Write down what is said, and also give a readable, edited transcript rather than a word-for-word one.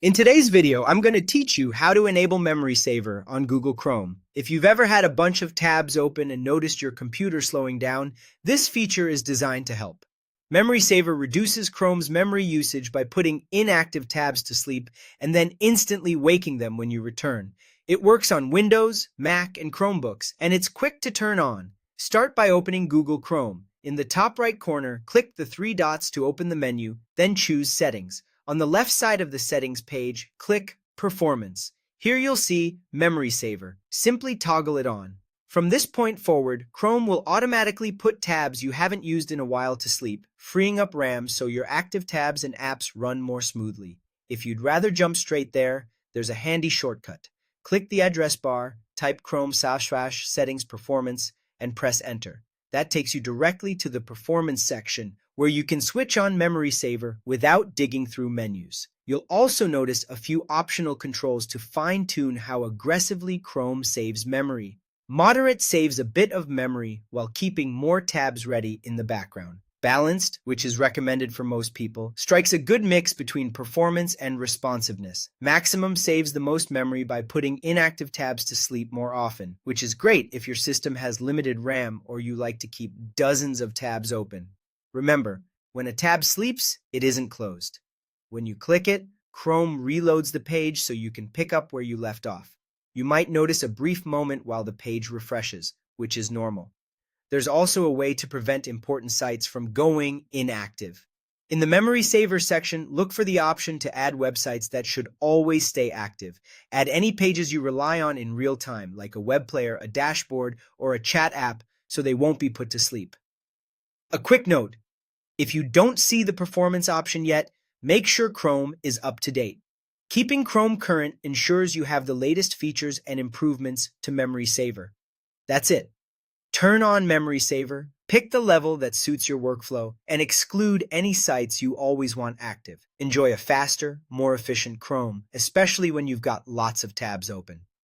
In today's video, I'm going to teach you how to enable Memory Saver on Google Chrome. If you've ever had a bunch of tabs open and noticed your computer slowing down, this feature is designed to help. Memory Saver reduces Chrome's memory usage by putting inactive tabs to sleep and then instantly waking them when you return. It works on Windows, Mac, and Chromebooks, and it's quick to turn on. Start by opening Google Chrome. In the top right corner, click the three dots to open the menu, then choose Settings. On the left side of the settings page, click Performance. Here you'll see Memory Saver. Simply toggle it on. From this point forward, Chrome will automatically put tabs you haven't used in a while to sleep, freeing up RAM so your active tabs and apps run more smoothly. If you'd rather jump straight there, there's a handy shortcut. Click the address bar, type Chrome/settings performance, and press Enter. That takes you directly to the Performance section, where you can switch on Memory Saver without digging through menus. You'll also notice a few optional controls to fine-tune how aggressively Chrome saves memory. Moderate saves a bit of memory while keeping more tabs ready in the background. Balanced, which is recommended for most people, strikes a good mix between performance and responsiveness. Maximum saves the most memory by putting inactive tabs to sleep more often, which is great if your system has limited RAM or you like to keep dozens of tabs open. Remember, when a tab sleeps, it isn't closed. When you click it, Chrome reloads the page so you can pick up where you left off. You might notice a brief moment while the page refreshes, which is normal. There's also a way to prevent important sites from going inactive. In the Memory Saver section, look for the option to add websites that should always stay active. Add any pages you rely on in real time, like a web player, a dashboard, or a chat app, so they won't be put to sleep. A quick note, if you don't see the performance option yet, make sure Chrome is up to date. Keeping Chrome current ensures you have the latest features and improvements to Memory Saver. That's it. Turn on Memory Saver, pick the level that suits your workflow, and exclude any sites you always want active. Enjoy a faster, more efficient Chrome, especially when you've got lots of tabs open.